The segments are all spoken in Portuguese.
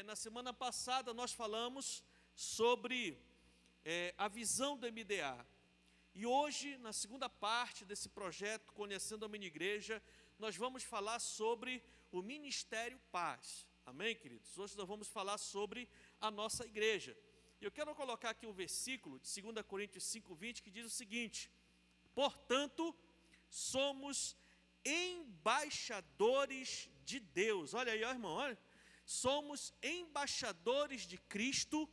Na semana passada nós falamos sobre a visão do MDA. E hoje, na segunda parte desse projeto, Conhecendo a Mini Igreja, nós vamos falar sobre o Ministério Paz. Amém, queridos? Hoje nós vamos falar sobre a nossa igreja. E eu quero colocar aqui um versículo de 2 Coríntios 5:20 que diz o seguinte: portanto, somos embaixadores de Deus. Olha aí, ó, irmão, olha. Somos embaixadores de Cristo,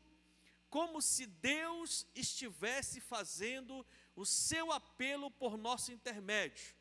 como se Deus estivesse fazendo o seu apelo por nosso intermédio.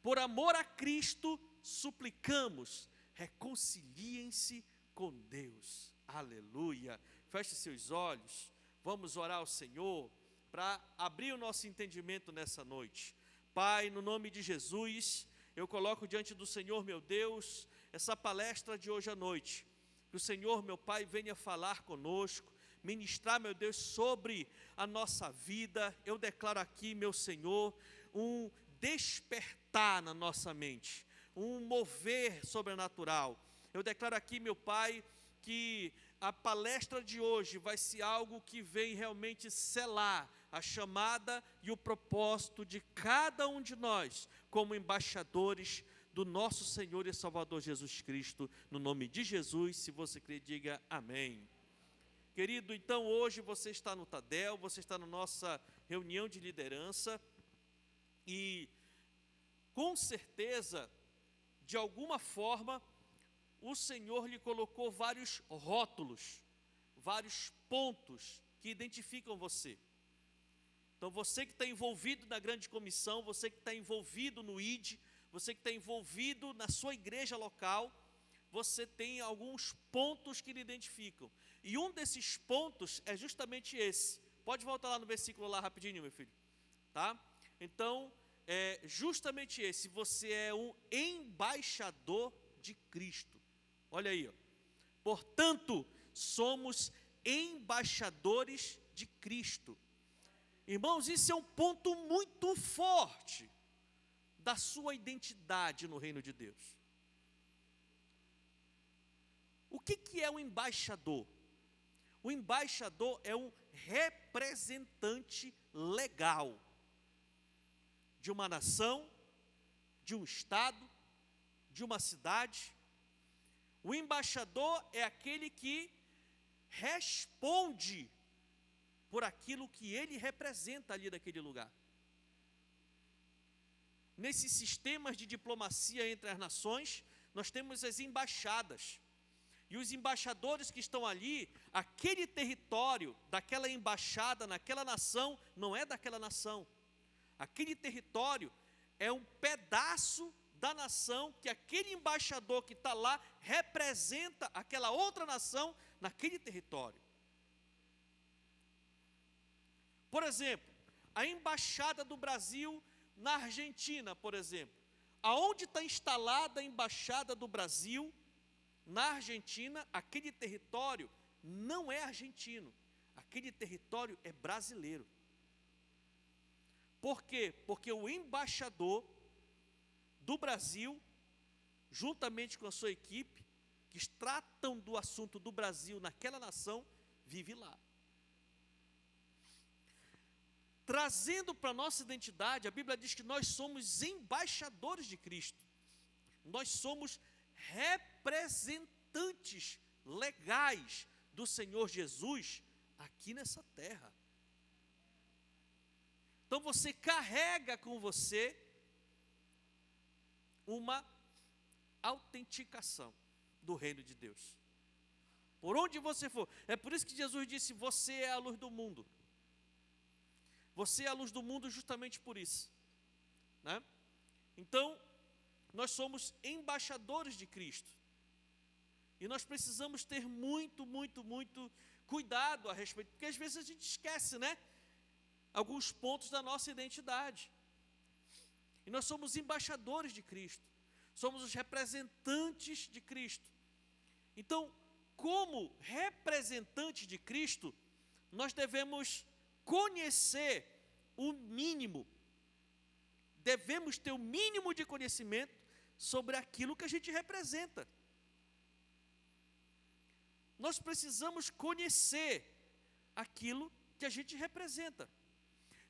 Por amor a Cristo, suplicamos, reconciliem-se com Deus. Aleluia. Feche seus olhos, vamos orar ao Senhor para abrir o nosso entendimento nessa noite. Pai, no nome de Jesus, eu coloco diante do Senhor, meu Deus, essa palestra de hoje à noite. Que o Senhor, meu Pai, venha falar conosco, ministrar, meu Deus, sobre a nossa vida. Eu declaro aqui, meu Senhor, um despertar na nossa mente, um mover sobrenatural. Eu declaro aqui, meu Pai, que a palestra de hoje vai ser algo que vem realmente selar a chamada e o propósito de cada um de nós, como embaixadores do nosso Senhor e Salvador Jesus Cristo, no nome de Jesus. Se você crê, diga amém. Querido, então hoje você está no Tadel, você está na nossa reunião de liderança e com certeza, de alguma forma, o Senhor lhe colocou vários rótulos, vários pontos que identificam você. Então você que está envolvido na grande comissão, você que está envolvido no ID, você que está envolvido na sua igreja local, você tem alguns pontos que lhe identificam. E um desses pontos é justamente esse. Pode voltar lá no versículo lá rapidinho, meu filho. Tá? Então, é justamente esse. Você é um embaixador de Cristo. Olha aí, ó. Portanto, somos embaixadores de Cristo. Irmãos, isso é um ponto muito forte da sua identidade no reino de Deus. O que é um embaixador? O embaixador é um representante legal de uma nação, de um estado, de uma cidade. O embaixador é aquele que responde por aquilo que ele representa ali daquele lugar. Nesses sistemas de diplomacia entre as nações, nós temos as embaixadas. E os embaixadores que estão ali, aquele território daquela embaixada naquela nação, não é daquela nação. Aquele território é um pedaço da nação que aquele embaixador que está lá representa aquela outra nação naquele território. Por exemplo, a embaixada do Brasil na Argentina, por exemplo. Aonde está instalada a embaixada do Brasil na Argentina, aquele território não é argentino, aquele território é brasileiro. Por quê? Porque o embaixador do Brasil, juntamente com a sua equipe, que tratam do assunto do Brasil naquela nação, vive lá. Trazendo para a nossa identidade, a Bíblia diz que nós somos embaixadores de Cristo. Nós somos representantes legais do Senhor Jesus aqui nessa terra. Então você carrega com você uma autenticação do reino de Deus. Por onde você for. É por isso que Jesus disse: você é a luz do mundo. Você é a luz do mundo justamente por isso, né? Então, nós somos embaixadores de Cristo. E nós precisamos ter muito cuidado a respeito, porque às vezes a gente esquece, né? Alguns pontos da nossa identidade. E nós somos embaixadores de Cristo. Somos os representantes de Cristo. Então, como representantes de Cristo, nós devemos conhecer o mínimo, devemos ter o mínimo de conhecimento sobre aquilo que a gente representa. nós precisamos conhecer aquilo que a gente representa.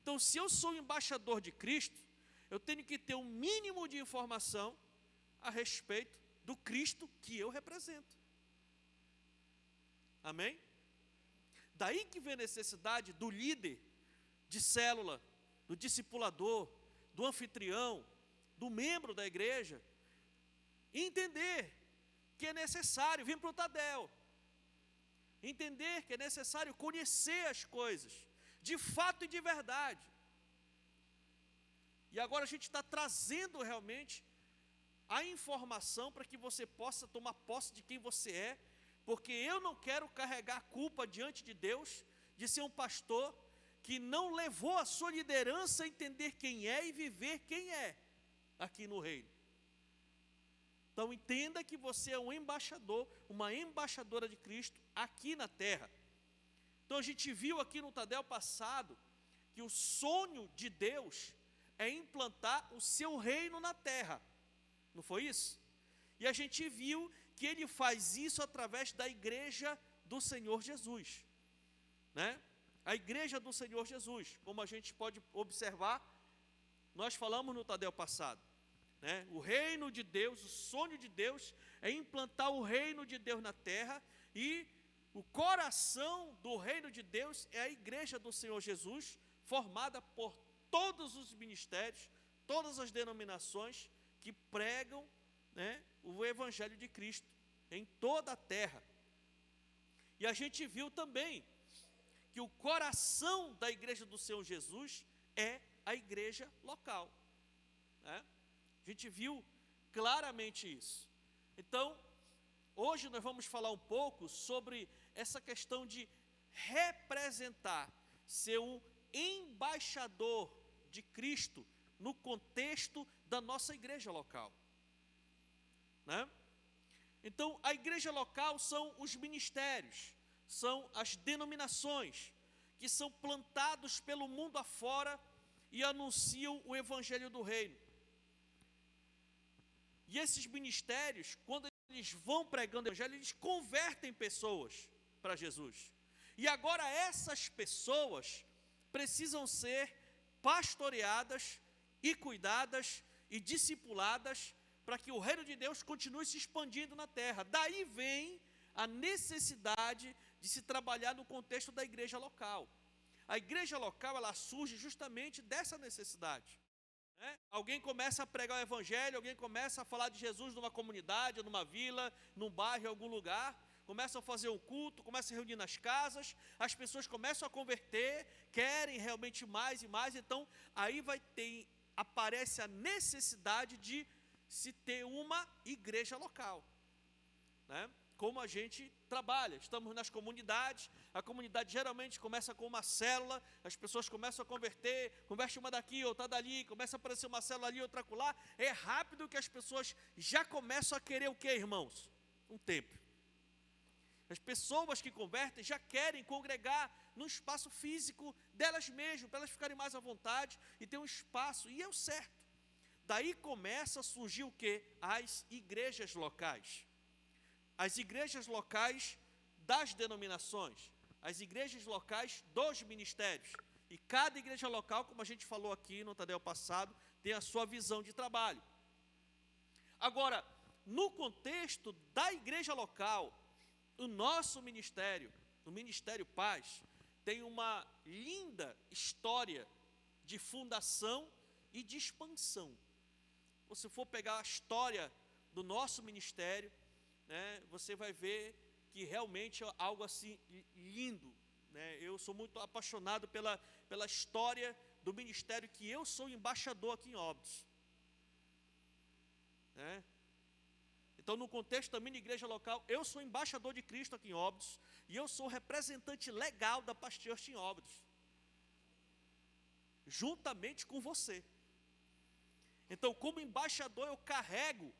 Então, se eu sou embaixador de Cristo, eu tenho que ter um mínimo de informação a respeito do Cristo que eu represento. Amém? Daí que vem a necessidade do líder de célula, do discipulador, do anfitrião, do membro da igreja, entender que é necessário vir para o Tadel, entender que é necessário conhecer as coisas, de fato e de verdade. E agora a gente está trazendo realmente a informação para que você possa tomar posse de quem você é, porque eu não quero carregar a culpa diante de Deus de ser um pastor que não levou a sua liderança a entender quem é e viver quem é aqui no reino. Então entenda que você é um embaixador, uma embaixadora de Cristo aqui na terra. Então a gente viu aqui no Tadel passado que o sonho de Deus é implantar o seu reino na terra. Não foi isso? E a gente viu que ele faz isso através da igreja do Senhor Jesus, né? A igreja do Senhor Jesus, como a gente pode observar, nós falamos no Tadel passado, né? O reino de Deus, o sonho de Deus é implantar o reino de Deus na terra, e o coração do reino de Deus é a igreja do Senhor Jesus, formada por todos os ministérios, todas as denominações que pregam, né, o evangelho de Cristo em toda a terra. E a gente viu também que o coração da igreja do Senhor Jesus é a igreja local, né? A gente viu claramente isso. Então, hoje nós vamos falar um pouco sobre essa questão de representar, ser um embaixador de Cristo no contexto da nossa igreja local, né? Então, a igreja local são os ministérios, são as denominações que são plantados pelo mundo afora e anunciam o evangelho do reino. E esses ministérios, quando eles vão pregando o evangelho, eles convertem pessoas para Jesus. E agora essas pessoas precisam ser pastoreadas e cuidadas e discipuladas para que o reino de Deus continue se expandindo na terra. Daí vem a necessidade de se trabalhar no contexto da igreja local. A igreja local, ela surge justamente dessa necessidade, né? Alguém começa a pregar o evangelho, alguém começa a falar de Jesus numa comunidade, numa vila, num bairro, em algum lugar, começam a fazer um culto, começam a reunir nas casas, as pessoas começam a converter, querem realmente mais e mais, então aí aparece a necessidade de se ter uma igreja local, né? Como a gente trabalha, estamos nas comunidades, a comunidade geralmente começa com uma célula, as pessoas começam a converte uma daqui, outra dali, começa a aparecer uma célula ali, outra acolá, é rápido que as pessoas já começam a querer o que, irmãos? Um templo. As pessoas que convertem já querem congregar no espaço físico delas mesmas, para elas ficarem mais à vontade e ter um espaço, e é o certo. Daí começa a surgir o que? As igrejas locais. As igrejas locais das denominações, as igrejas locais dos ministérios. E cada igreja local, como a gente falou aqui no Tadel passado, tem a sua visão de trabalho. Agora, no contexto da igreja local, o nosso ministério, o Ministério Paz, tem uma linda história de fundação e de expansão. Se for pegar a história do nosso ministério, né, você vai ver que realmente é algo assim lindo, né? Eu sou muito apaixonado pela história do ministério, que eu sou embaixador aqui em Óbidos, né? Então, no contexto da minha igreja local, eu sou embaixador de Cristo aqui em Óbidos, e eu sou representante legal da Paz Church em Óbidos, juntamente com você. Então, como embaixador, eu carrego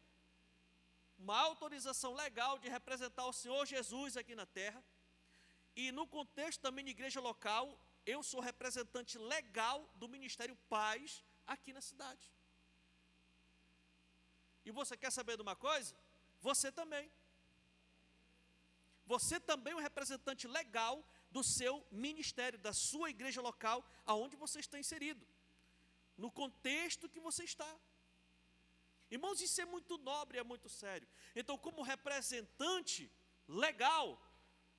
uma autorização legal de representar o Senhor Jesus aqui na terra, e no contexto da minha igreja local, eu sou representante legal do Ministério Paz aqui na cidade. E você quer saber de uma coisa? Você também. você também é um representante legal do seu ministério, da sua igreja local, aonde você está inserido, no contexto que você está. Irmãos, isso é muito nobre, é muito sério. Então, como representante legal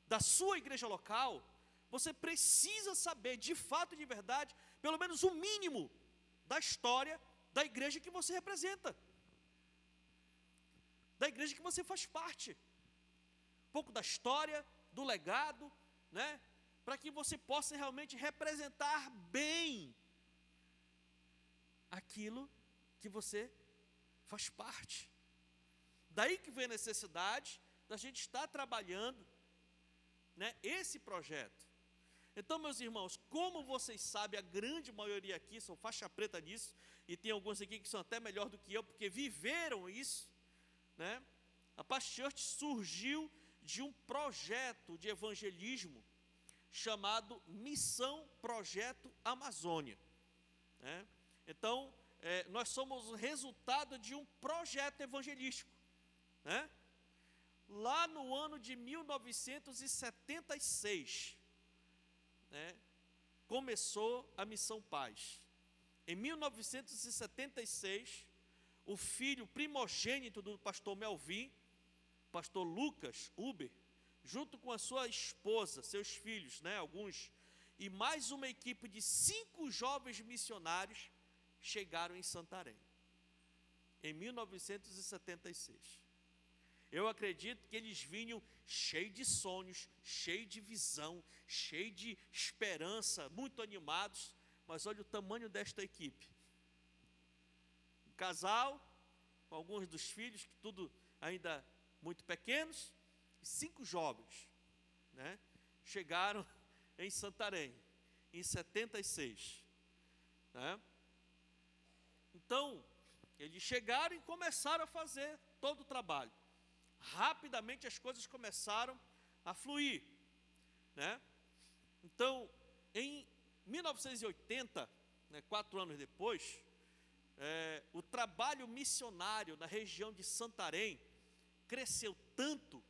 da sua igreja local, você precisa saber, de fato e de verdade, pelo menos o mínimo da história da igreja que você representa, da igreja que você faz parte. Um pouco da história, do legado, né? Para que você possa realmente representar bem aquilo que você faz parte. Daí que vem a necessidade da gente estar trabalhando, né, esse projeto. Então, meus irmãos, como vocês sabem, a grande maioria aqui são faixa preta nisso, e tem alguns aqui que são até melhor do que eu, porque viveram isso, né? A Paz Church surgiu de um projeto de evangelismo chamado Missão Projeto Amazônia, né? Então, nós somos o resultado de um projeto evangelístico, né? Lá no ano de 1976, né, começou a Missão Paz. Em 1976, o filho primogênito do pastor Melvin, pastor Lucas Uber, junto com a sua esposa, seus filhos, né, alguns, e mais uma equipe de 5 jovens missionários, chegaram em Santarém, em 1976. Eu acredito que eles vinham cheios de sonhos, cheios de visão, cheios de esperança, muito animados, mas olha o tamanho desta equipe. Um casal, com alguns dos filhos, que tudo ainda muito pequenos, e 5 jovens, né, chegaram em Santarém, em 76, né? Então, eles chegaram e começaram a fazer todo o trabalho. Rapidamente as coisas começaram a fluir, né? Então, em 1980, né, 4 anos depois, o trabalho missionário na região de Santarém cresceu tanto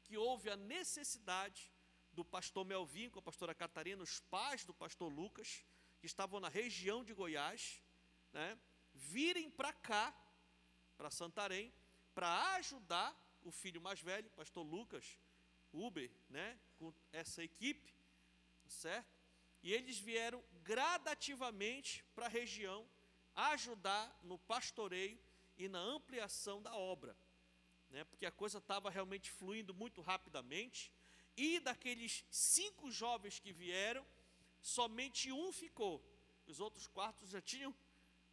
que houve a necessidade do pastor Melvin com a pastora Catarina, os pais do pastor Lucas, que estavam na região de Goiás, né, virem para cá, para Santarém, para ajudar o filho mais velho, pastor Lucas Uber, né, com essa equipe, certo? E eles vieram gradativamente para a região ajudar no pastoreio e na ampliação da obra, né, porque a coisa estava realmente fluindo muito rapidamente, e daqueles 5 jovens que vieram, somente um ficou, os outros 4 já tinham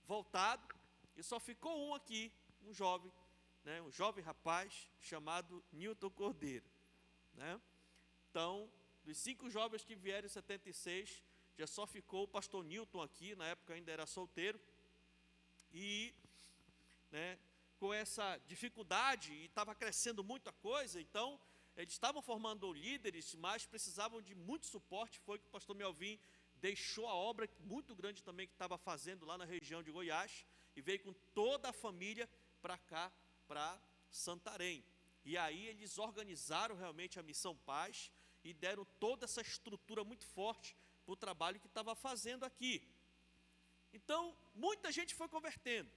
voltado, e só ficou um aqui, um jovem, né, um jovem rapaz chamado Newton Cordeiro, né? Então, dos 5 jovens que vieram em 76, já só ficou o pastor Newton aqui, na época ainda era solteiro, e, né, com essa dificuldade, e estava crescendo muita coisa, então, eles estavam formando líderes, mas precisavam de muito suporte. Foi que o pastor Melvin deixou a obra muito grande também que estava fazendo lá na região de Goiás, e veio com toda a família para cá, para Santarém. E aí eles organizaram realmente a Missão Paz e deram toda essa estrutura muito forte para o trabalho que estava fazendo aqui. Então, muita gente foi convertendo.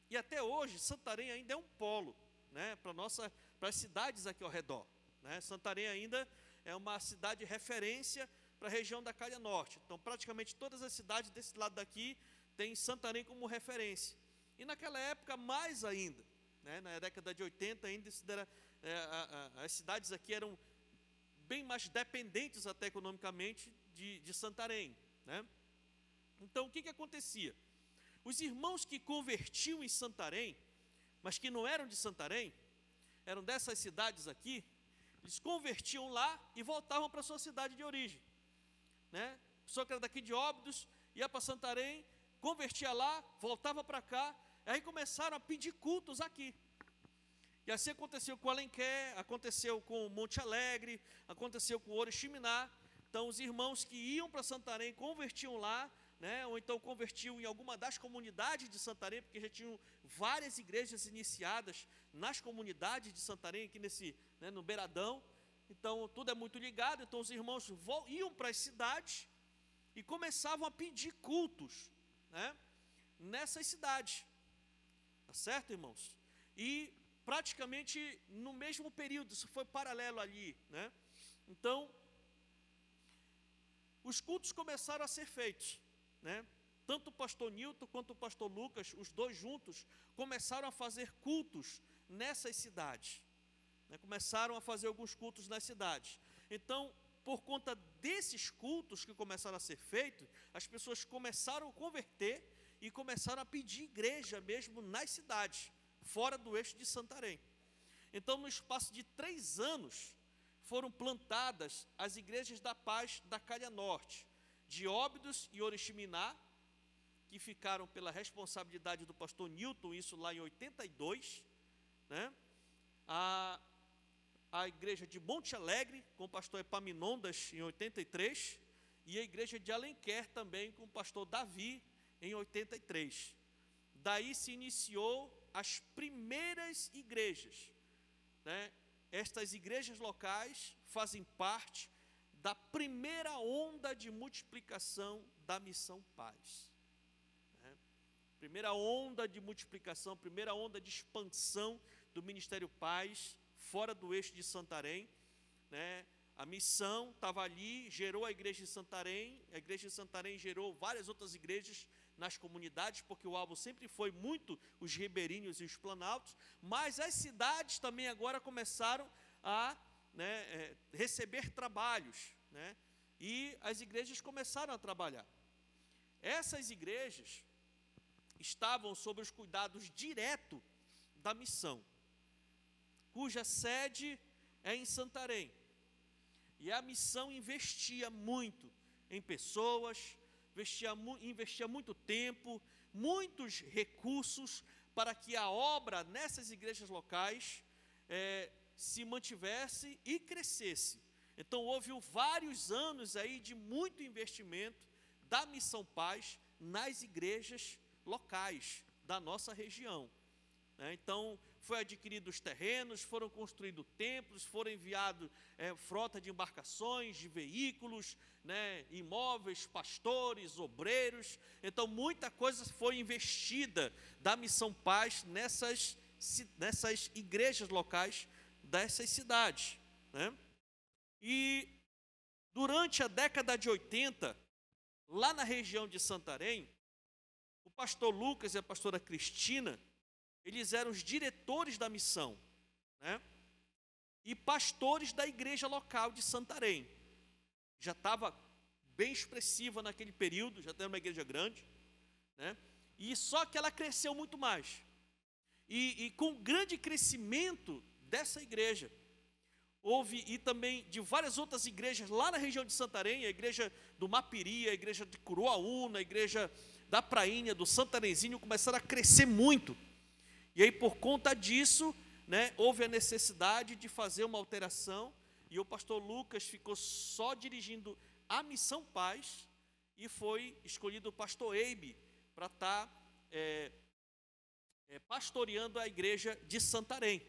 E até hoje, Santarém ainda é um polo, né, para as cidades aqui ao redor, né? Santarém ainda é uma cidade de referência para a região da Calha Norte. Então, praticamente todas as cidades desse lado daqui têm Santarém como referência. E naquela época, mais ainda, né, na década de 80, ainda as cidades aqui eram bem mais dependentes até economicamente de Santarém, né? Então, o que acontecia? Os irmãos que convertiam em Santarém, mas que não eram de Santarém, eram dessas cidades aqui, eles convertiam lá e voltavam para a sua cidade de origem, né? A pessoa que era daqui de Óbidos, ia para Santarém, convertia lá, voltava para cá, aí começaram a pedir cultos aqui. E assim aconteceu com Alenquer, aconteceu com Monte Alegre, aconteceu com Oriximiná. Então, os irmãos que iam para Santarém convertiam lá, né, ou então convertiam em alguma das comunidades de Santarém, porque já tinham várias igrejas iniciadas nas comunidades de Santarém, aqui no Beiradão, Então, tudo é muito ligado. Então, os irmãos iam para as cidades e começavam a pedir cultos, né, nessas cidades. Tá certo, irmãos? E praticamente no mesmo período, isso foi paralelo ali, né? Então, os cultos começaram a ser feitos, né? Tanto o pastor Nilton quanto o pastor Lucas, os dois juntos, começaram a fazer cultos nessas cidades, né? Começaram a fazer alguns cultos nas cidades. Então, por conta desses cultos que começaram a ser feitos, as pessoas começaram a converter e começaram a pedir igreja mesmo nas cidades, fora do eixo de Santarém. Então, no espaço de 3 anos, foram plantadas as igrejas da paz da Calha Norte, de Óbidos e Oriximiná, que ficaram pela responsabilidade do pastor Nilton, isso lá em 82, né? A igreja de Monte Alegre, com o pastor Epaminondas, em 83, e a igreja de Alenquer também, com o pastor Davi, em 83. Daí se iniciou as primeiras igrejas, né? Estas igrejas locais fazem parte da primeira onda de multiplicação da Missão Paz, né? Primeira onda de multiplicação, primeira onda de expansão do Ministério Paz, fora do eixo de Santarém, né? A missão estava ali, gerou a igreja de Santarém, a igreja de Santarém gerou várias outras igrejas nas comunidades, porque o alvo sempre foi muito os ribeirinhos e os planaltos, mas as cidades também agora começaram a, né, receber trabalhos, né? E as igrejas começaram a trabalhar. Essas igrejas estavam sob os cuidados direto da missão, cuja sede é em Santarém. E a missão investia muito em pessoas, investia muito tempo, muitos recursos para que a obra nessas igrejas locais se mantivesse e crescesse. Então houve vários anos aí de muito investimento da Missão Paz nas igrejas locais da nossa região, né? Então foi adquiridos os terrenos, foram construídos templos, foram enviados frota de embarcações, de veículos, né, imóveis, pastores, obreiros. Então muita coisa foi investida da Missão Paz nessas igrejas locais dessas cidades, né? E durante a década de 80, lá na região de Santarém, o pastor Lucas e a pastora Cristina, eles eram os diretores da missão, né? E pastores da igreja local de Santarém. Já estava bem expressiva naquele período, já era uma igreja grande, né? E só que ela cresceu muito mais. E com o grande crescimento dessa igreja, houve, e também de várias outras igrejas lá na região de Santarém, a igreja do Mapiri, a igreja de Curuaúna, a igreja da Prainha, do Santarenzinho, começaram a crescer muito. E aí, por conta disso, né, houve a necessidade de fazer uma alteração, e o pastor Lucas ficou só dirigindo a Missão Paz, e foi escolhido o pastor Eibe para estar pastoreando a igreja de Santarém,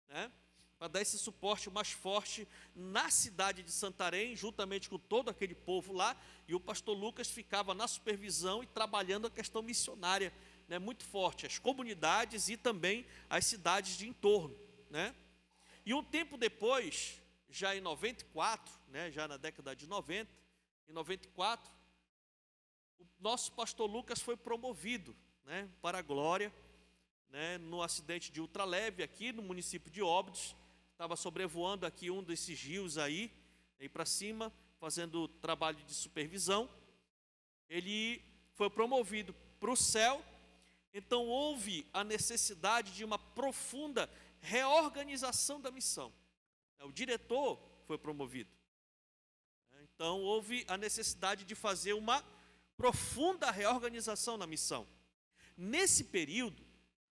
né, para dar esse suporte mais forte na cidade de Santarém, juntamente com todo aquele povo lá, e o pastor Lucas ficava na supervisão e trabalhando a questão missionária, né, muito forte, as comunidades e também as cidades de entorno, né? E um tempo depois, já em 94, né, já na década de 90, em 94, o nosso pastor Lucas foi promovido, né, para a glória, né, no acidente de ultraleve aqui no município de Óbidos. Estava sobrevoando aqui um desses rios aí para cima, fazendo trabalho de supervisão. Ele foi promovido para o céu. Então houve a necessidade de uma profunda reorganização da missão. O diretor foi promovido. Então houve a necessidade de fazer uma profunda reorganização na missão. Nesse período,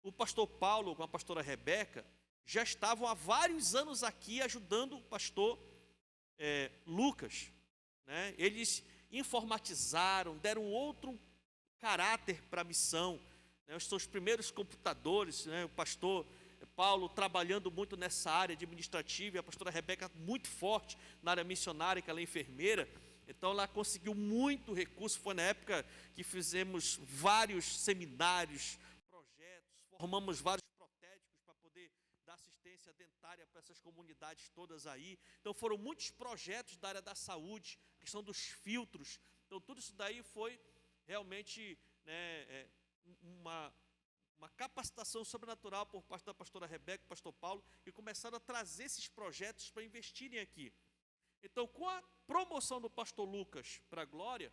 o pastor Paulo com a pastora Rebeca já estavam há vários anos aqui ajudando o pastor Lucas, né? Eles informatizaram, deram outro caráter para a missão, né? Os seus primeiros computadores, né? O pastor Paulo trabalhando muito nessa área administrativa, e a pastora Rebeca muito forte na área missionária, que ela é enfermeira. Então ela conseguiu muito recurso. Foi na época que fizemos vários seminários, projetos, formamos vários protéticos para poder dar assistência dentária para essas comunidades todas aí. Então foram muitos projetos da área da saúde, questão dos filtros. Então tudo isso daí foi realmente, né, uma capacitação sobrenatural por parte da pastora Rebeca e do pastor Paulo, e começaram a trazer esses projetos para investirem aqui. Então, com a promoção do pastor Lucas para a glória,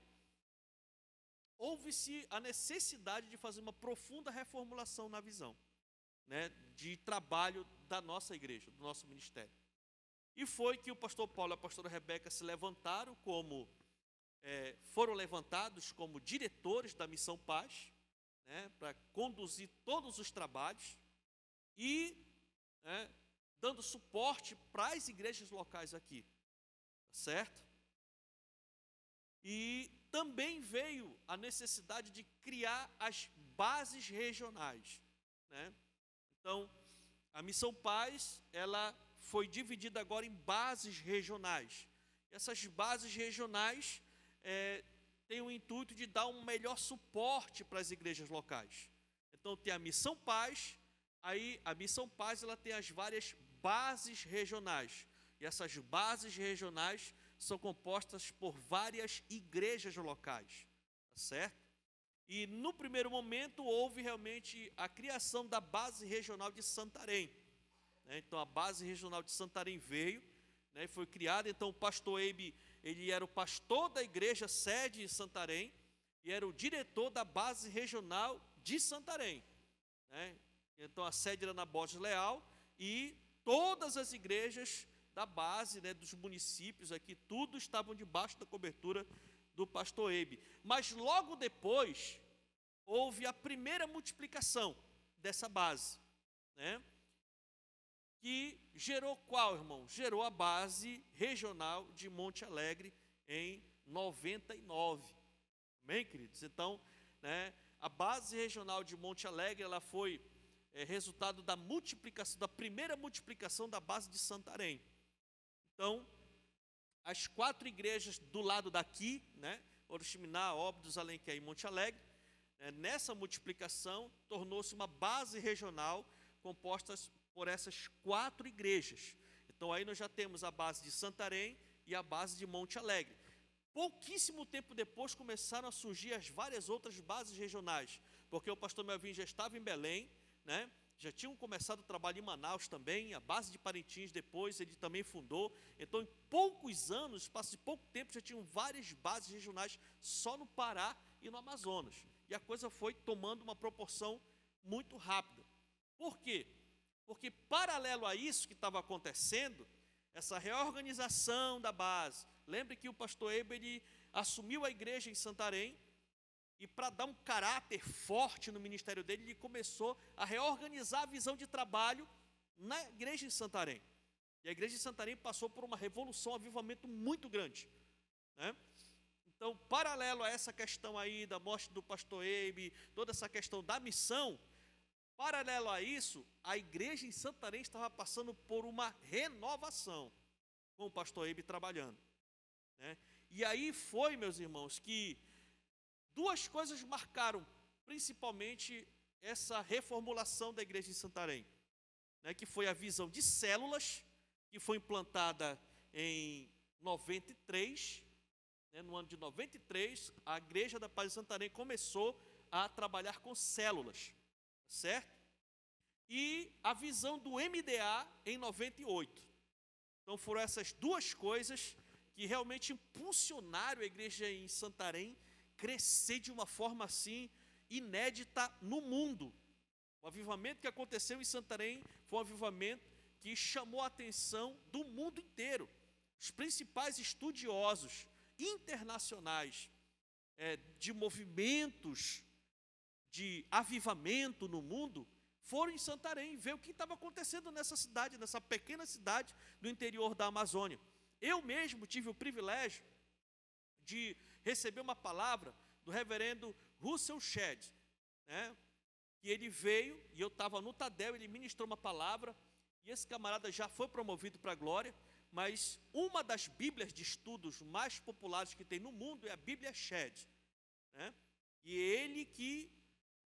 houve-se a necessidade de fazer uma profunda reformulação na visão, né, de trabalho da nossa igreja, do nosso ministério. E foi que o pastor Paulo e a pastora Rebeca se levantaram foram levantados como diretores da Missão Paz, né, para conduzir todos os trabalhos e, né, dando suporte para as igrejas locais aqui, certo? E também veio a necessidade de criar as bases regionais, né? Então, a Missão Paz, ela foi dividida agora em bases regionais. Essas bases regionais têm o intuito de dar um melhor suporte para as igrejas locais. Então, tem a Missão Paz, aí a Missão Paz ela tem as várias bases regionais. E essas bases regionais são compostas por várias igrejas locais, tá certo? E no primeiro momento houve realmente a criação da base regional de Santarém, né? Então a base regional de Santarém veio, né, e foi criada. Então o pastor Eibe, ele era o pastor da igreja sede em Santarém e era o diretor da base regional de Santarém, né? Então a sede era na Borges Leal e todas as igrejas da base, né, dos municípios aqui, tudo estavam debaixo da cobertura do pastor Eibe. Mas logo depois, houve a primeira multiplicação dessa base, né, que gerou qual, irmão? Gerou a base regional de Monte Alegre em 99. Amém, queridos? Então, né, a base regional de Monte Alegre, ela foi resultado da multiplicação, da primeira multiplicação da base de Santarém. Então, as 4 igrejas do lado daqui, né, Oriximiná, Óbidos, Alenquer e Monte Alegre, nessa multiplicação, tornou-se uma base regional composta por essas 4 igrejas. Então, aí nós já temos a base de Santarém e a base de Monte Alegre. Pouquíssimo tempo depois, começaram a surgir as várias outras bases regionais, porque o pastor Melvin já estava em Belém, né? Já tinham começado o trabalho em Manaus também, a base de Parintins depois ele também fundou. Então, em poucos anos, espaço de pouco tempo, já tinham várias bases regionais só no Pará e no Amazonas. E a coisa foi tomando uma proporção muito rápida. Por quê? Porque paralelo a isso que estava acontecendo, essa reorganização da base, lembre que o pastor Eibe assumiu a igreja em Santarém, e para dar um caráter forte no ministério dele, ele começou a reorganizar a visão de trabalho na igreja em Santarém. E a igreja de Santarém passou por uma revolução, um avivamento muito grande, né? Então, paralelo a essa questão aí da morte do pastor Eibe, toda essa questão da missão, paralelo a isso, a igreja em Santarém estava passando por uma renovação, com o pastor Eibe trabalhando, né? E aí foi, meus irmãos, que 2 coisas marcaram principalmente essa reformulação da igreja de Santarém, né, que foi a visão de células, que foi implantada em 93, né, no ano de 93, a igreja da Paz de Santarém começou a trabalhar com células, certo? E a visão do MDA em 98. Então foram essas 2 coisas que realmente impulsionaram a igreja em Santarém crescer de uma forma assim inédita no mundo. O avivamento que aconteceu em Santarém foi um avivamento que chamou a atenção do mundo inteiro. Os principais estudiosos internacionais de movimentos de avivamento no mundo foram em Santarém ver o que estava acontecendo nessa cidade, nessa pequena cidade do interior da Amazônia. Eu mesmo tive o privilégio de receber uma palavra do reverendo Russell Shedd, né? que ele veio, e eu estava no Tadel, ele ministrou uma palavra, e esse camarada já foi promovido para a glória, mas uma das bíblias de estudos mais populares que tem no mundo é a Bíblia Shed, né? E ele que,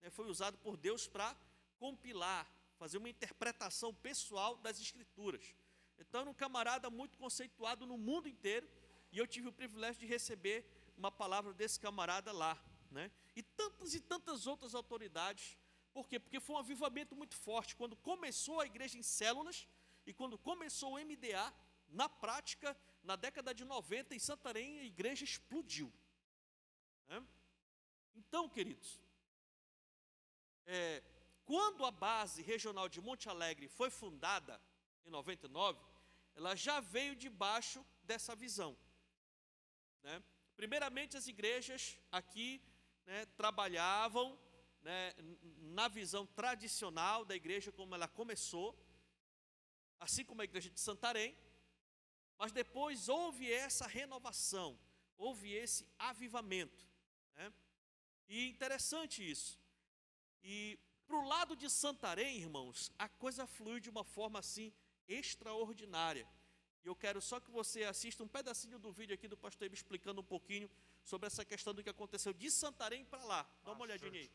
né, foi usado por Deus para compilar, fazer uma interpretação pessoal das Escrituras. Então, era um camarada muito conceituado no mundo inteiro, e eu tive o privilégio de receber uma palavra desse camarada lá, né? E tantas outras autoridades. Por quê? Porque foi um avivamento muito forte. Quando começou a igreja em células, e quando começou o MDA, na prática, na década de 90, em Santarém, a igreja explodiu, né? Então, queridos, quando a base regional de Monte Alegre foi fundada, em 99, ela já veio debaixo dessa visão, né? Primeiramente, as igrejas aqui, né, trabalhavam, né, na visão tradicional da igreja como ela começou, assim como a igreja de Santarém, mas depois houve essa renovação, houve esse avivamento, né? E interessante isso. E para o lado de Santarém, irmãos, a coisa fluiu de uma forma assim extraordinária. E eu quero só que você assista um pedacinho do vídeo aqui do pastor Ibe explicando um pouquinho sobre essa questão do que aconteceu de Santarém para lá. Dá uma olhadinha aí.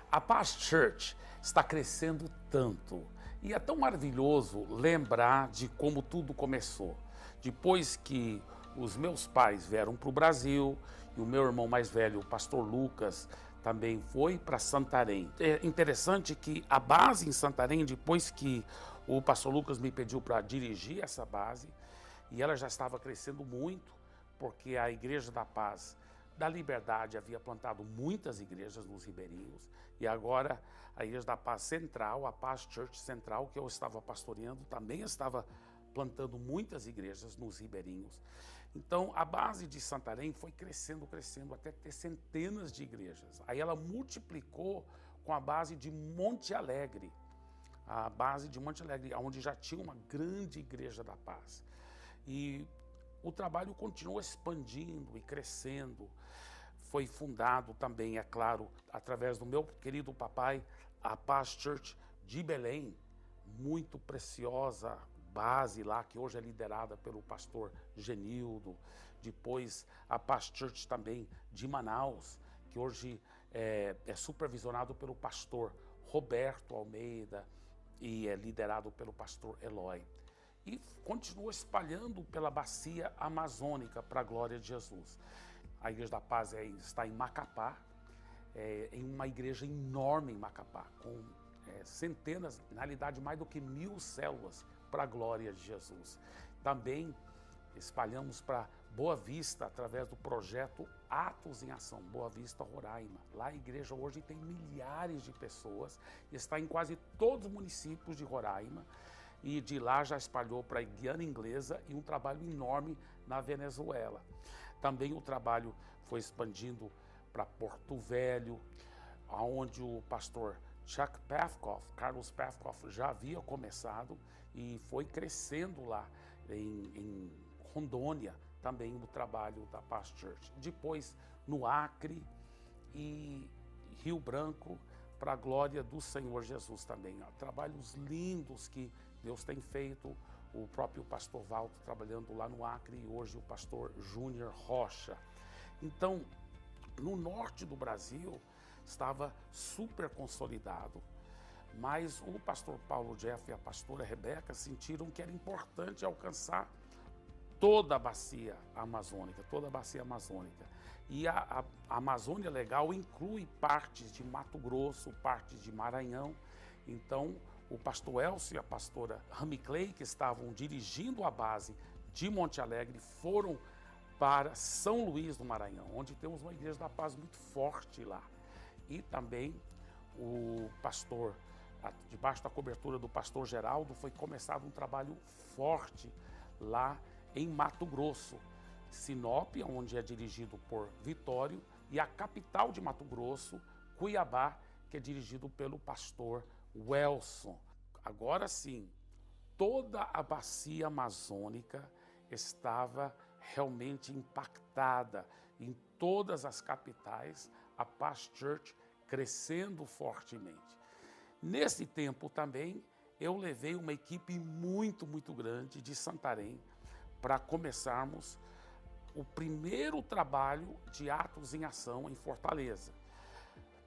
A Paz Church está crescendo tanto e é tão maravilhoso lembrar de como tudo começou. Depois que os meus pais vieram para o Brasil e o meu irmão mais velho, o pastor Lucas, também foi para Santarém. É interessante que a base em Santarém, depois que o pastor Lucas me pediu para dirigir essa base, e ela já estava crescendo muito, porque a Igreja da Paz da Liberdade havia plantado muitas igrejas nos ribeirinhos, e agora a Igreja da Paz Central, a Paz Church Central, que eu estava pastoreando, também estava plantando muitas igrejas nos ribeirinhos. Então, a base de Santarém foi crescendo, até ter centenas de igrejas. Aí ela multiplicou com a base de Monte Alegre, onde já tinha uma grande Igreja da Paz. E o trabalho continuou expandindo e crescendo. Foi fundado também, é claro, através do meu querido papai, a Paz Church de Belém, muito preciosa base lá, que hoje é liderada pelo pastor Genildo. Depois a Paz Church também de Manaus, que hoje é supervisionado pelo pastor Roberto Almeida e é liderado pelo pastor Eloy. E continua espalhando pela bacia amazônica para a glória de Jesus. A Igreja da Paz está em Macapá, em uma igreja enorme em Macapá, com centenas, na realidade mais do que 1000 células para a glória de Jesus. Também espalhamos para Boa Vista, através do projeto Atos em Ação, Boa Vista, Roraima. Lá a igreja hoje tem milhares de pessoas, está em quase todos os municípios de Roraima, e de lá já espalhou para a Guiana Inglesa e um trabalho enorme na Venezuela. Também o trabalho foi expandindo para Porto Velho, onde o pastor Carlos Pafkoff, já havia começado e foi crescendo lá em Rondônia, também o trabalho da Paz Church. Depois no Acre e Rio Branco, para a glória do Senhor Jesus também. Trabalhos lindos que Deus tem feito, o próprio pastor Valdo trabalhando lá no Acre e hoje o pastor Júnior Rocha. Então, no norte do Brasil estava super consolidado, mas o pastor Paulo Jeff e a pastora Rebeca sentiram que era importante alcançar toda a bacia amazônica, E a Amazônia Legal inclui partes de Mato Grosso, partes de Maranhão. Então, o pastor Elcio e a pastora Ramiclay, que estavam dirigindo a base de Monte Alegre, foram para São Luís do Maranhão, onde temos uma Igreja da Paz muito forte lá. E também o pastor, debaixo da cobertura do pastor Geraldo, foi começado um trabalho forte lá em Mato Grosso, Sinop, onde é dirigido por Vitório, e a capital de Mato Grosso, Cuiabá, que é dirigido pelo pastor Welson. Agora sim, toda a bacia amazônica estava realmente impactada. Em todas as capitais, a Paz Church crescendo fortemente. Nesse tempo também, eu levei uma equipe muito grande de Santarém para começarmos o primeiro trabalho de Atos em Ação em Fortaleza.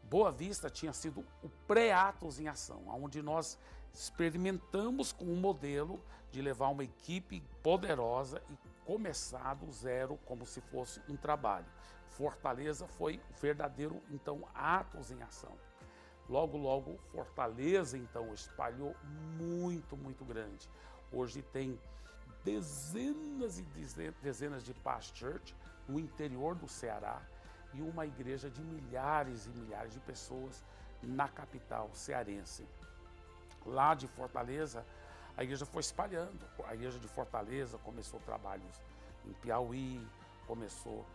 Boa Vista tinha sido o pré-Atos em Ação, onde nós experimentamos com um modelo de levar uma equipe poderosa e começar do zero como se fosse um trabalho. Fortaleza foi o verdadeiro, então, Atos em Ação. Logo, Fortaleza, então, espalhou muito grande. Hoje tem dezenas e dezenas de Past Church no interior do Ceará e uma igreja de milhares e milhares de pessoas na capital cearense. Lá de Fortaleza, a igreja foi espalhando. A igreja de Fortaleza começou trabalhos em Piauí, começou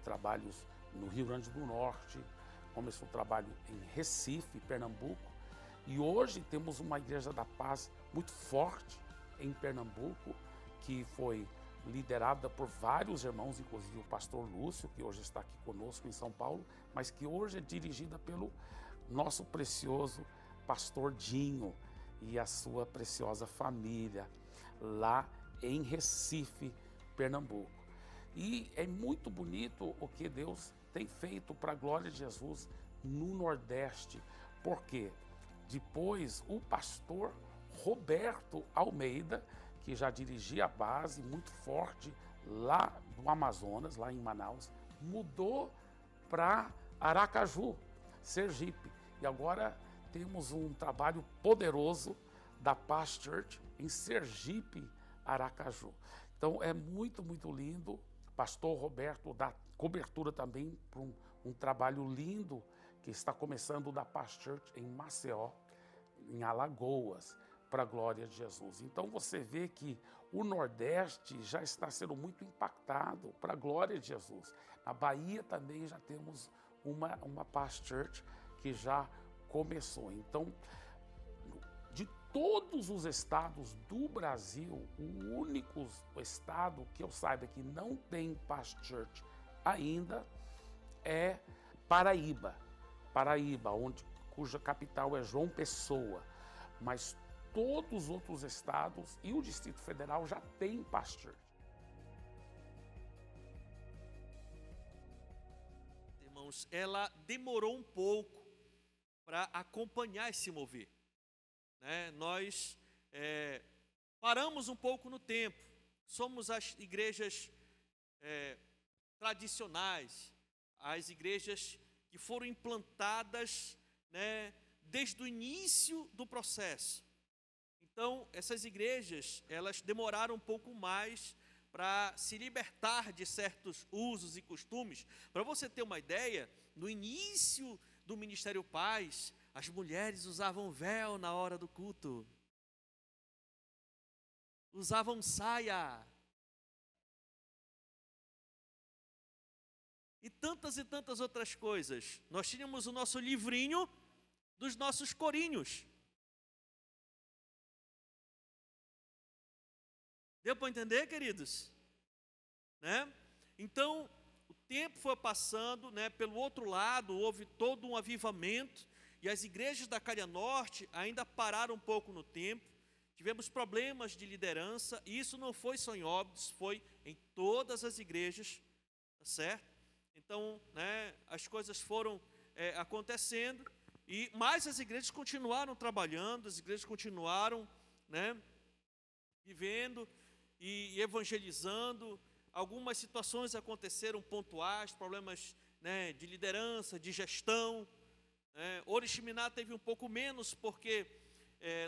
trabalhos no Rio Grande do Norte, começou trabalho em Recife, Pernambuco, e hoje temos uma Igreja da Paz muito forte em Pernambuco, que foi liderada por vários irmãos, inclusive o pastor Lúcio, que hoje está aqui conosco em São Paulo, mas que hoje é dirigida pelo nosso precioso pastor Dinho e a sua preciosa família, lá em Recife, Pernambuco. E é muito bonito o que Deus tem feito para a glória de Jesus no Nordeste, porque depois o pastor Roberto Almeida, que já dirigia a base muito forte lá no Amazonas, lá em Manaus, mudou para Aracaju, Sergipe. E agora temos um trabalho poderoso da Past Church em Sergipe, Aracaju. Então é muito lindo. Pastor Roberto dá cobertura também para um trabalho lindo que está começando da Past Church em Maceió, em Alagoas, para a glória de Jesus. Então você vê que o Nordeste já está sendo muito impactado para a glória de Jesus. Na Bahia também já temos uma Past Church que já começou. Então, de todos os estados do Brasil, o único estado que eu saiba que não tem Past Church ainda é Paraíba, cuja capital é João Pessoa, mas todos os outros estados e o Distrito Federal já tem Past Church. Irmãos, ela demorou um pouco para acompanhar esse mover, né? Nós paramos um pouco no tempo. Somos as igrejas tradicionais, as igrejas que foram implantadas, né, desde o início do processo. Então, essas igrejas, elas demoraram um pouco mais para se libertar de certos usos e costumes. Para você ter uma ideia, no início do Ministério Paz, as mulheres usavam véu na hora do culto, usavam saia, e tantas outras coisas. Nós tínhamos o nosso livrinho dos nossos corinhos. Deu para entender, queridos? Né? Então, o tempo foi passando, né? Pelo outro lado, houve todo um avivamento, e as igrejas da Calha Norte ainda pararam um pouco no tempo. Tivemos problemas de liderança, e isso não foi só em Óbidos, foi em todas as igrejas, tá certo? Então, né, as coisas foram acontecendo, mas as igrejas continuaram trabalhando, as igrejas continuaram, né, vivendo e evangelizando. Algumas situações aconteceram pontuais, problemas, né, de liderança, de gestão. Oriximiná teve um pouco menos, porque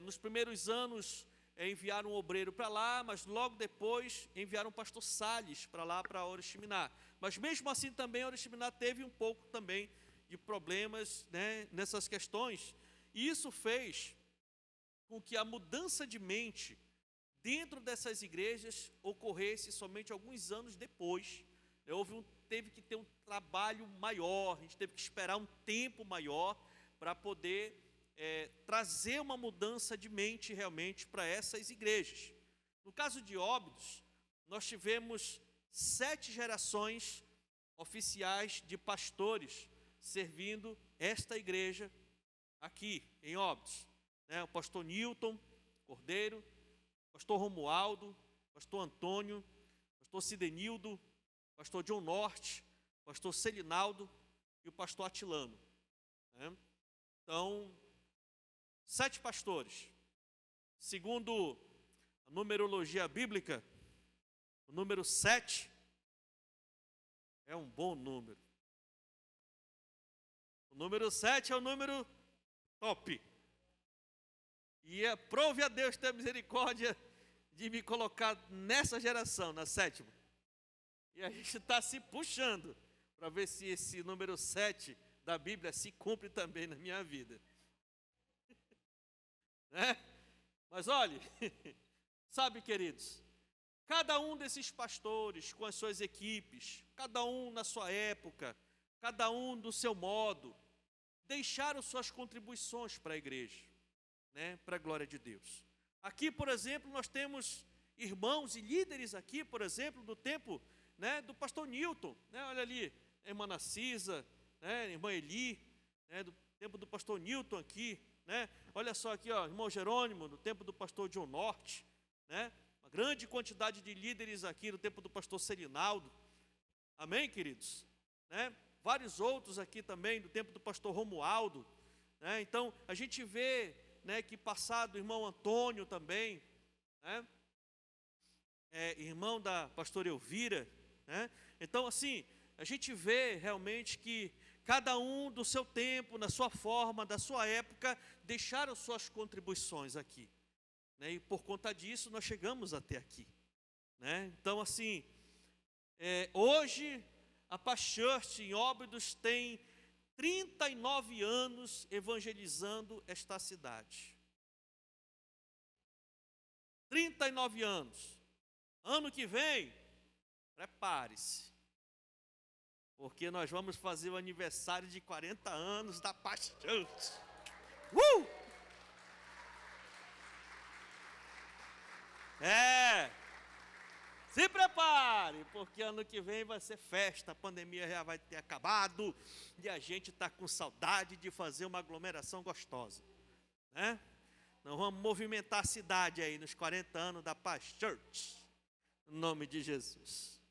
nos primeiros anos enviaram um obreiro para lá, mas logo depois enviaram o pastor Salles para lá, para Oriximiná. Mas mesmo assim também Oriximiná teve um pouco também de problemas, né, nessas questões. E isso fez com que a mudança de mente dentro dessas igrejas ocorresse somente alguns anos depois. Teve que ter um trabalho maior, a gente teve que esperar um tempo maior para poder trazer uma mudança de mente realmente para essas igrejas. No caso de Óbidos, nós tivemos 7 gerações oficiais de pastores servindo esta igreja aqui em Óbidos, né? O pastor Newton Cordeiro, pastor Romualdo, pastor Antônio, pastor Cidenildo, pastor John Norte, pastor Celinaldo e o pastor Atilano, né? Então, 7 pastores. Segundo a numerologia bíblica, o número 7 é um bom número. O número 7 é o número top. E aprove a Deus ter misericórdia de me colocar nessa geração, na 7ª. E a gente está se puxando para ver se esse número 7 da Bíblia se cumpre também na minha vida. Né? Mas olhe, sabe, queridos, cada um desses pastores com as suas equipes, cada um na sua época, cada um do seu modo, deixaram suas contribuições para a igreja, né, para a glória de Deus. Aqui, por exemplo, nós temos irmãos e líderes aqui, por exemplo, do tempo, né, do pastor Newton, né, olha ali, a irmã Narcisa, né, a irmã Eli, né, do tempo do pastor Newton aqui, né, olha só aqui, ó, irmão Jerônimo, do tempo do pastor John Norte, né, uma grande quantidade de líderes aqui do tempo do pastor Celinaldo, amém, queridos? Né, vários outros aqui também do tempo do pastor Romualdo, né, então a gente vê, né, que passado o irmão Antônio também, né, irmão da pastora Elvira, né, então assim, a gente vê realmente que cada um do seu tempo, na sua forma, da sua época, deixaram suas contribuições aqui, né, e por conta disso nós chegamos até aqui, né, então assim, hoje a Paz Church em Óbidos tem 39 anos evangelizando esta cidade. 39 anos. Ano que vem, prepare-se, porque nós vamos fazer o aniversário de 40 anos da Paz Church. Se prepare, porque ano que vem vai ser festa, a pandemia já vai ter acabado e a gente está com saudade de fazer uma aglomeração gostosa, né? Nós vamos movimentar a cidade aí nos 40 anos da Paz Church, no nome de Jesus.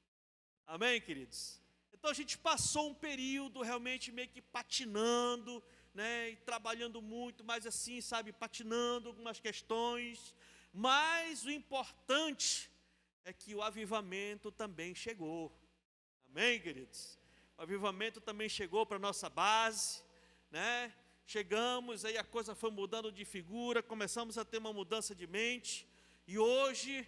Amém, queridos? Então a gente passou um período realmente meio que patinando, né? E trabalhando muito, mas assim, sabe, patinando algumas questões, mas o importante é que o avivamento também chegou. Amém, queridos? O avivamento também chegou para a nossa base, né? Chegamos, aí a coisa foi mudando de figura, começamos a ter uma mudança de mente, e hoje,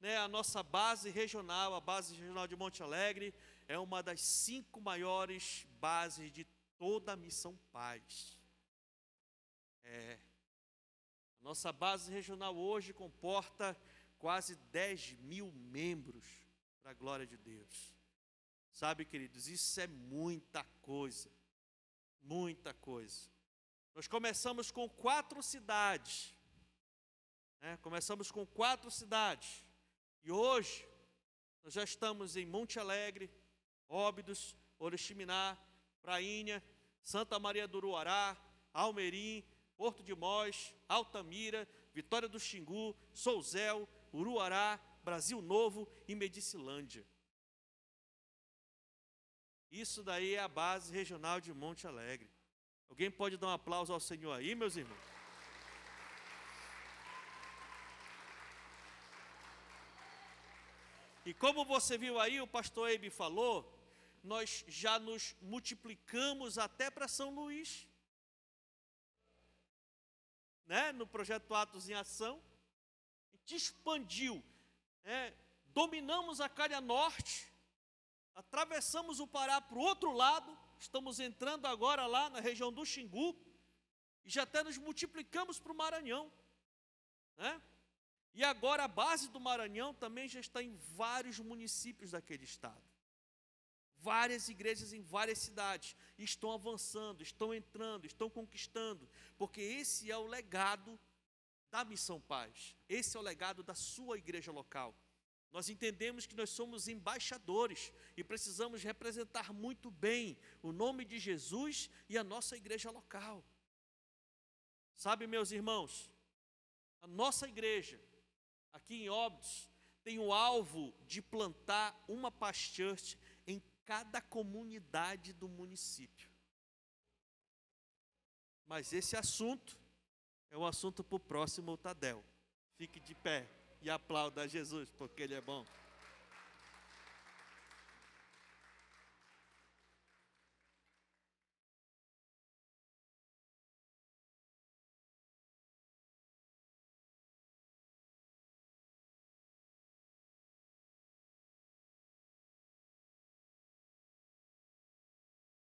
né, a nossa base regional, a base regional de Monte Alegre, é uma das 5 maiores bases de toda a Missão Paz. A nossa base regional hoje comporta quase 10 mil membros, para a glória de Deus. Sabe, queridos, isso é muita coisa, muita coisa. Nós começamos com 4 cidades, né? Começamos com 4 cidades, e hoje nós já estamos em Monte Alegre, Óbidos, Oriximiná, Prainha, Santa Maria do Uruará, Almerim, Porto de Mós, Altamira, Vitória do Xingu, Souzel, Uruará, Brasil Novo e Medicilândia. Isso daí é a base regional de Monte Alegre. Alguém pode dar um aplauso ao Senhor aí, meus irmãos? E como você viu aí, o pastor Eibe falou, nós já nos multiplicamos até para São Luís, né? No projeto Atos em Ação. A gente expandiu, né? Dominamos a Calha Norte, atravessamos o Pará para o outro lado, estamos entrando agora lá na região do Xingu, e já até nos multiplicamos para o Maranhão, né? E agora a base do Maranhão também já está em vários municípios daquele estado. Várias igrejas em várias cidades estão avançando, estão entrando, estão conquistando, porque esse é o legado da Missão Paz, esse é o legado da sua igreja local. Nós entendemos que nós somos embaixadores e precisamos representar muito bem o nome de Jesus e a nossa igreja local. Sabe, meus irmãos, a nossa igreja, aqui em Óbidos, tem o alvo de plantar uma Paz Church em cada comunidade do município. Mas esse assunto é um assunto para o próximo Tadel. Fique de pé e aplauda a Jesus, porque Ele é bom.